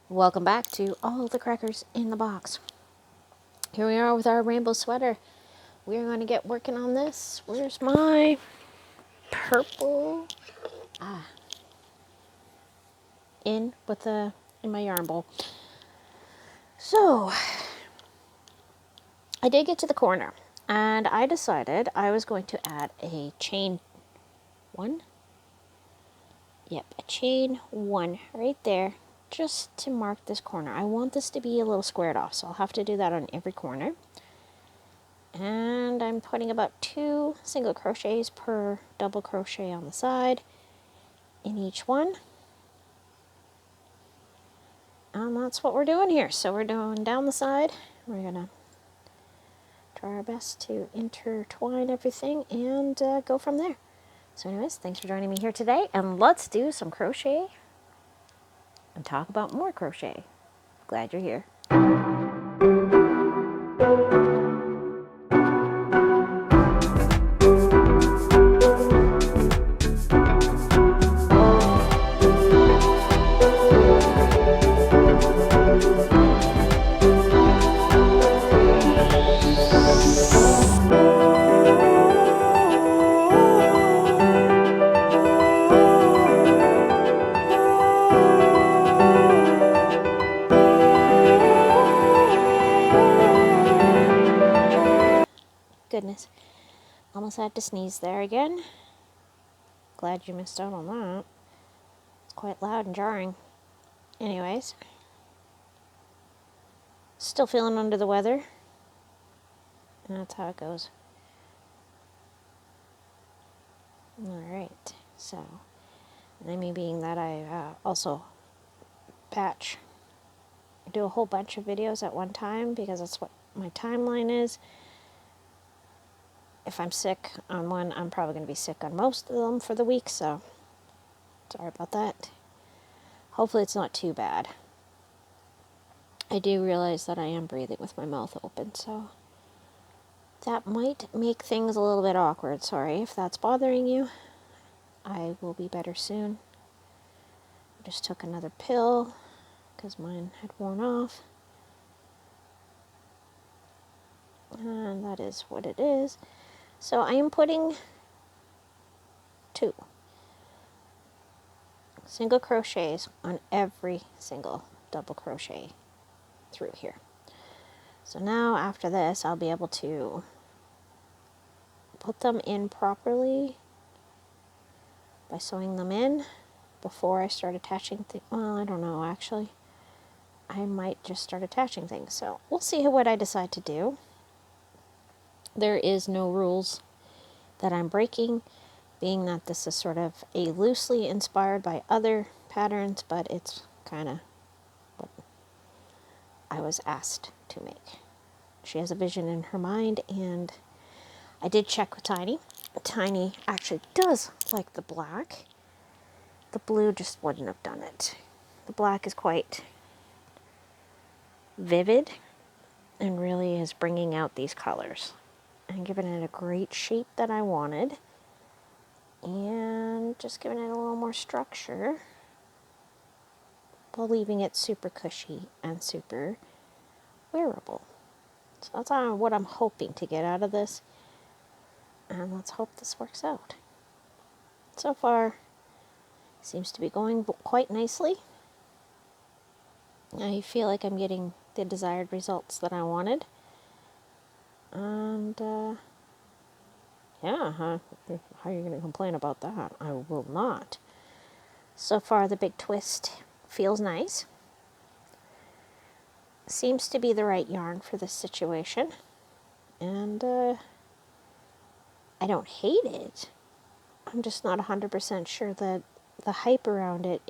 Welcome back to All the Crackers in the Box. Here we are with our rainbow sweater. We're going to get working on this. Where's my purple? In with the in my yarn bowl. So I did get to the corner, and I decided I was going to add a chain one. Yep, a chain one right there, just to mark this corner. I want this to be a little squared off, so I'll have to do that on every corner. And I'm putting about 2 single crochets per double crochet on the side in each one. And that's what we're doing here. So we're doing down the side. We're gonna try our best to intertwine everything and go from there. So anyways, thanks for joining me here today, and let's do some crochet and talk about more crochet. Glad you're here. Goodness, almost had to sneeze there again. Glad you missed out on that. It's quite loud and jarring. Anyways, still feeling under the weather. And that's how it goes. Alright, so, and I mean being that I also do a whole bunch of videos at one time because that's what my timeline is. If I'm sick on one, I'm probably going to be sick on most of them for the week, so sorry about that. Hopefully it's not too bad. I do realize that I am breathing with my mouth open, so that might make things a little bit awkward. Sorry if that's bothering you. I will be better soon. I just took another pill because mine had worn off. And that is what it is. So I am putting 2 single crochets on every single double crochet through here. So now after this, I'll be able to put them in properly by sewing them in before I start attaching things. Well, I don't know, actually. I might just start attaching things. So we'll see what I decide to do. There is no rules that I'm breaking, being that this is sort of a loosely inspired by other patterns, but it's kind of what I was asked to make. She has a vision in her mind, and I did check with Tiny. Tiny actually does like the black. The blue just wouldn't have done it. The black is quite vivid and really is bringing out these colors and giving it a great shape that I wanted, and just giving it a little more structure while leaving it super cushy and super wearable. So that's what I'm hoping to get out of this, and let's hope this works out. So far, seems to be going quite nicely. I feel like I'm getting the desired results that I wanted. And, yeah, how are you going to complain about that? I will not. So far, the big twist feels nice. Seems to be the right yarn for this situation. And, I don't hate it. I'm just not 100% sure that the hype around it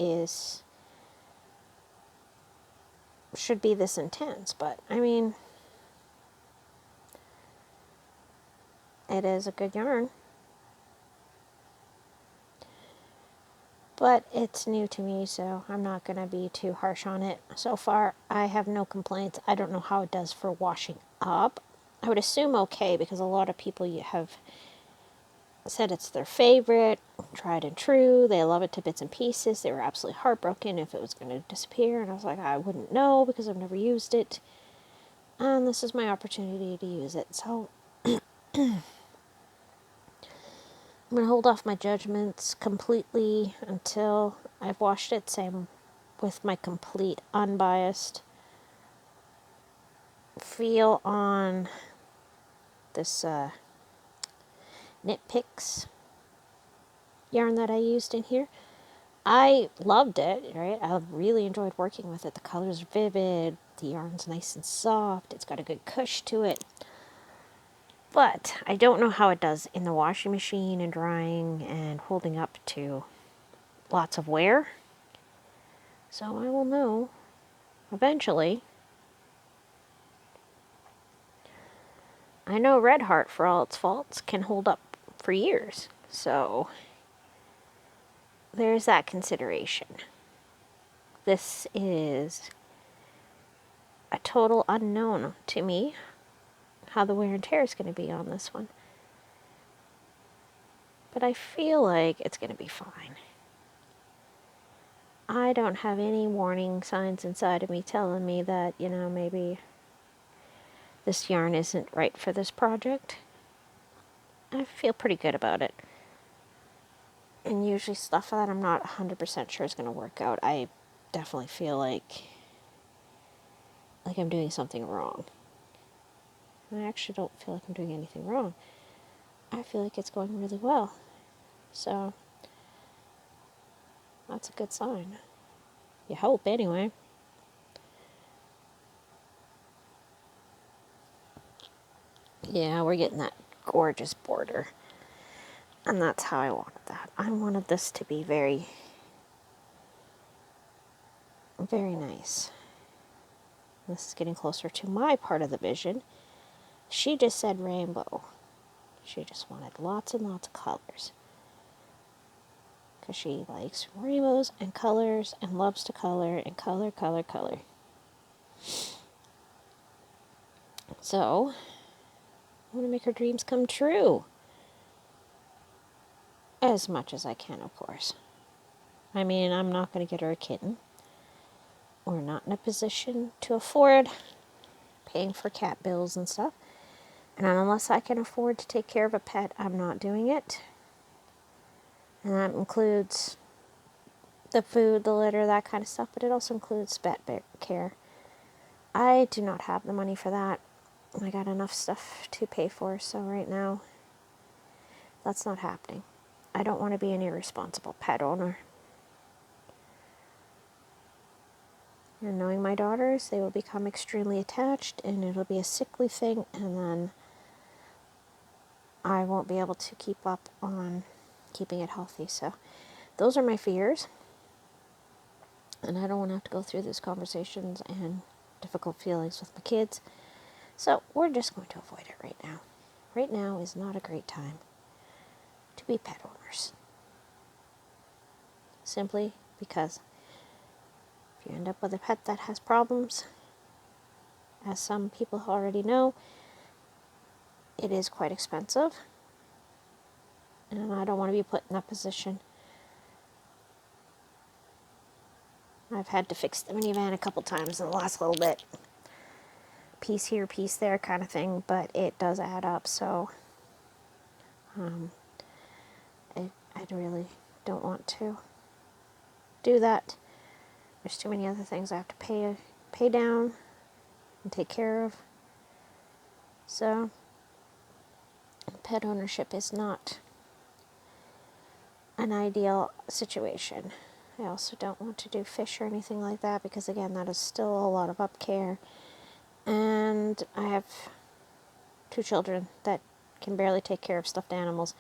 should be this intense. But, I mean, it is a good yarn. But it's new to me, so I'm not going to be too harsh on it. So far, I have no complaints. I don't know how it does for washing up. I would assume okay, because a lot of people have said it's their favorite, tried and true. They love it to bits and pieces. They were absolutely heartbroken if it was going to disappear. And I was like, I wouldn't know because I've never used it. And this is my opportunity to use it. So I'm going to hold off my judgments completely until I've washed it. Same with my complete unbiased feel on this Knit Picks yarn that I used in here. I loved it, right? I really enjoyed working with it. The color's vivid, the yarn's nice and soft, it's got a good cush to it. But I don't know how it does in the washing machine and drying and holding up to lots of wear. So I will know eventually. I know Red Heart, for all its faults, can hold up for years. So there's that consideration. This is a total unknown to me, how the wear and tear is going to be on this one. But I feel like it's going to be fine. I don't have any warning signs inside of me telling me that, maybe this yarn isn't right for this project. I feel pretty good about it. And usually stuff that I'm not 100% sure is going to work out, I definitely feel like I'm doing something wrong. I actually don't feel like I'm doing anything wrong. I feel like it's going really well. So that's a good sign. You hope, anyway. Yeah, we're getting that gorgeous border. And that's how I wanted that. I wanted this to be very, very nice. This is getting closer to my part of the vision. She just said rainbow. She just wanted lots and lots of colors. Because she likes rainbows and colors and loves to color and color, color, color. So, I want to make her dreams come true. As much as I can, of course. I mean, I'm not going to get her a kitten. We're not in a position to afford paying for cat bills and stuff. And unless I can afford to take care of a pet, I'm not doing it. And that includes the food, the litter, that kind of stuff, but it also includes pet care. I do not have the money for that. I got enough stuff to pay for, so right now, that's not happening. I don't want to be an irresponsible pet owner. And knowing my daughters, they will become extremely attached, and it'll be a sickly thing, and then I won't be able to keep up on keeping it healthy. So those are my fears. And I don't want to have to go through these conversations and difficult feelings with my kids. So we're just going to avoid it right now. Right now is not a great time to be pet owners. Simply because if you end up with a pet that has problems, as some people already know, it is quite expensive. And I don't want to be put in that position. I've had to fix the minivan a couple times in the last little bit. Piece here, piece there kind of thing, but it does add up, so I really don't want to do that. There's too many other things I have to pay down and take care of. So pet ownership is not an ideal situation. I also don't want to do fish or anything like that because, again, that is still a lot of upcare. And I have 2 children that can barely take care of stuffed animals.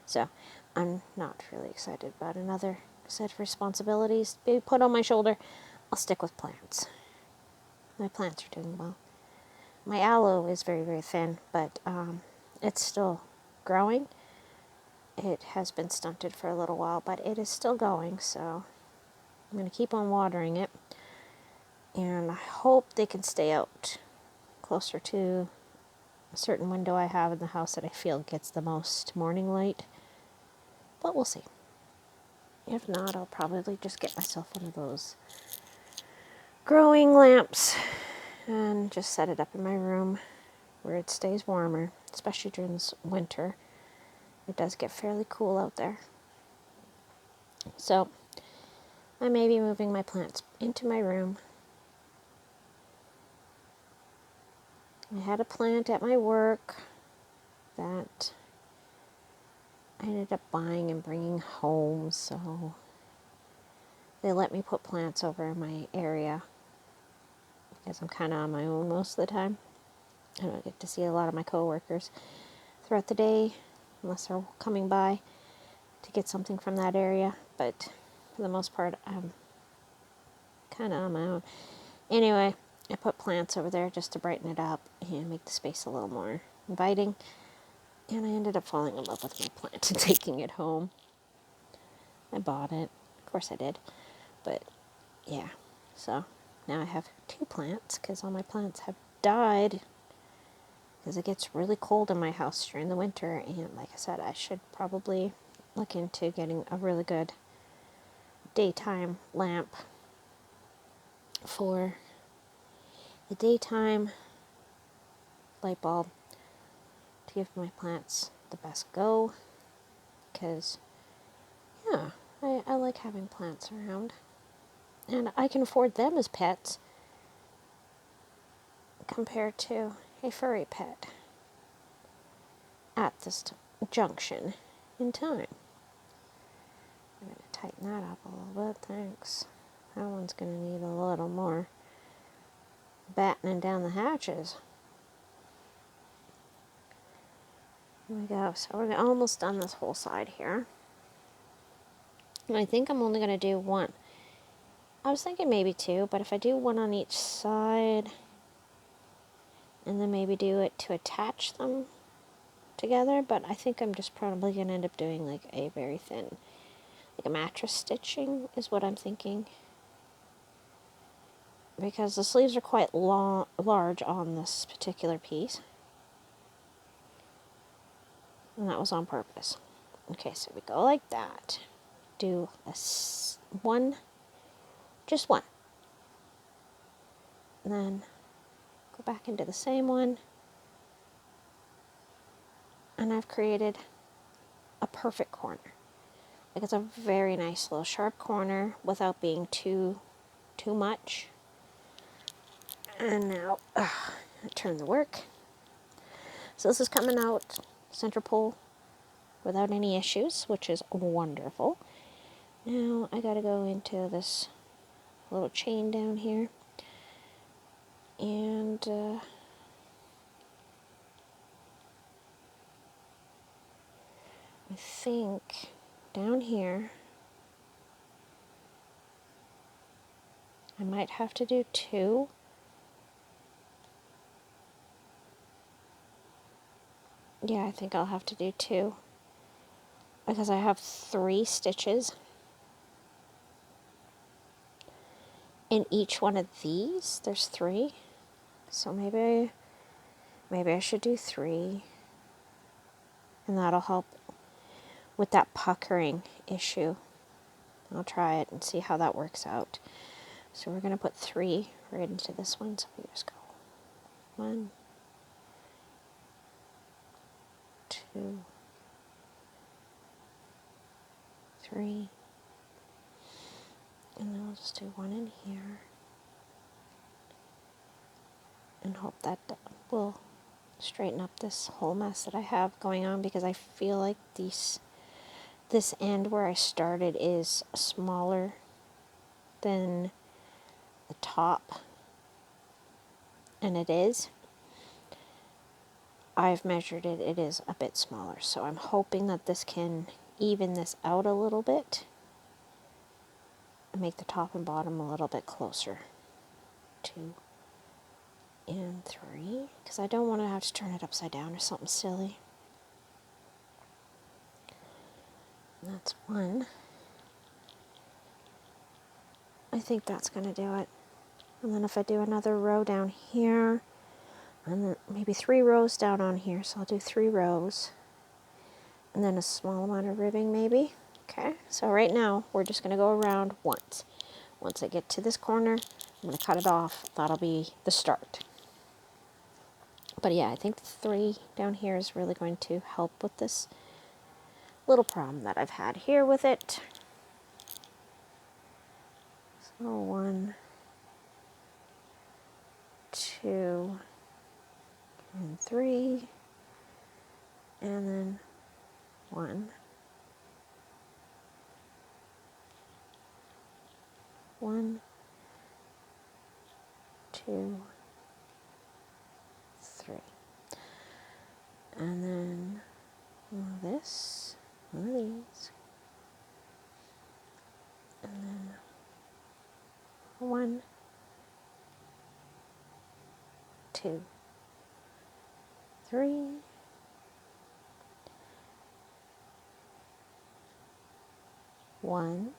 So I'm not really excited about another set of responsibilities to be put on my shoulder. I'll stick with plants. My plants are doing well. My aloe is very, very thin, but it's still growing. It has been stunted for a little while, but it is still going, so I'm going to keep on watering it. And I hope they can stay out closer to a certain window I have in the house that I feel gets the most morning light. but we'll see. If not, I'll probably just get myself one of those growing lamps and just set it up in my room where it stays warmer, especially during this winter. It does get fairly cool out there. So I may be moving my plants into my room. I had a plant at my work that I ended up buying and bringing home, so they let me put plants over in my area because I'm kind of on my own most of the time. I don't get to see a lot of my coworkers throughout the day unless they're coming by to get something from that area, but for the most part I'm kind of on my own. Anyway, I put plants over there just to brighten it up and make the space a little more inviting, and I ended up falling in love with my plant and taking it home. I bought it, of course I did, but yeah, so now I have 2 plants because all my plants have died because it gets really cold in my house during the winter, and like I said, I should probably look into getting a really good daytime lamp for the daytime light bulb to give my plants the best go, because yeah, I like having plants around, and I can afford them as pets compared to a furry pet at this junction in time. I'm going to tighten that up a little bit, thanks. That one's going to need a little more battening down the hatches. Here we go. So we're almost done this whole side here. And I think I'm only going to do one. I was thinking maybe 2, but if I do one on each side, and then maybe do it to attach them together, but I think I'm just probably going to end up doing like a very thin, like a mattress stitching is what I'm thinking. Because the sleeves are quite large on this particular piece. And that was on purpose. Okay, so we go like that. Do one, just one. And then go back into the same one. And I've created a perfect corner. Like, it's a very nice little sharp corner without being too much. And now, I turn the work. So this is coming out center pole without any issues, which is wonderful. Now I gotta go into this little chain down here, and I think down here I might have to do 2. Yeah, I think I'll have to do 2 because I have 3 stitches in each one of these. There's 3, so maybe I should do 3, and that'll help with that puckering issue. I'll try it and see how that works out. So we're going to put 3 right into this one, so we just go 1, 2, 3, and then I'll just do 1 in here, and hope that will straighten up this whole mess that I have going on, because I feel like this end where I started is smaller than the top, and it is. I've measured it, it is a bit smaller, so I'm hoping that this can even this out a little bit and make the top and bottom a little bit closer. 2 and 3, because I don't want to have to turn it upside down or something silly. And that's 1. I think that's going to do it. And then if I do another row down here, and then maybe 3 rows down on here, so I'll do 3 rows. and then a small amount of ribbing maybe. Okay, so right now we're just going to go around once. Once I get to this corner, I'm going to cut it off. That'll be the start. But yeah, I think the 3 down here is really going to help with this little problem that I've had here with it. So 1, 2, and 3, and then 1, 1, 2, 3, and then one of this, one of these, and then 1, 2, 3, one,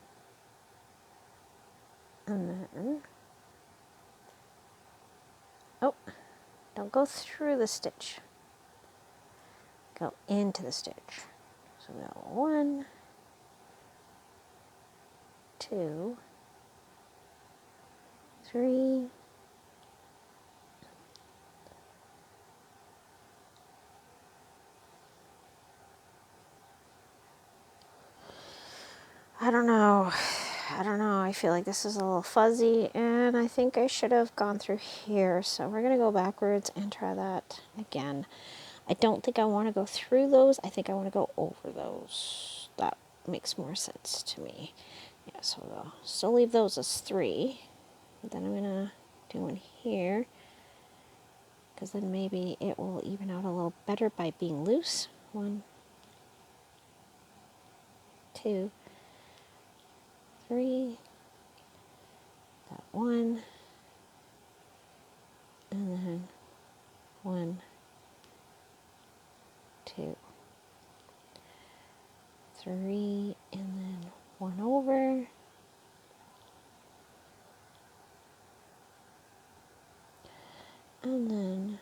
and then, oh, don't go through the stitch, go into the stitch. So we got 1, 2, 3, I don't know. I feel like this is a little fuzzy, and I think I should have gone through here. So we're going to go backwards and try that again. I don't think I want to go through those. I think I want to go over those. That makes more sense to me. Yeah, so we'll still leave those as 3. But then I'm going to do one here, because then maybe it will even out a little better by being loose. 1, 2, 3, that 1, and then 1, 2, 3, and then 1 over, and then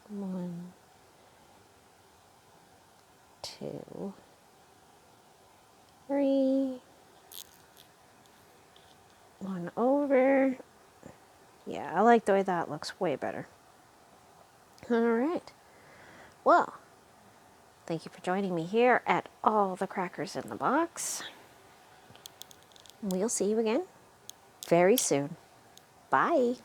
1, 2, 3, 1 over. Yeah, I like the way that looks way better. All right. Well, thank you for joining me here at All the Crackers in the Box. We'll see you again very soon. Bye.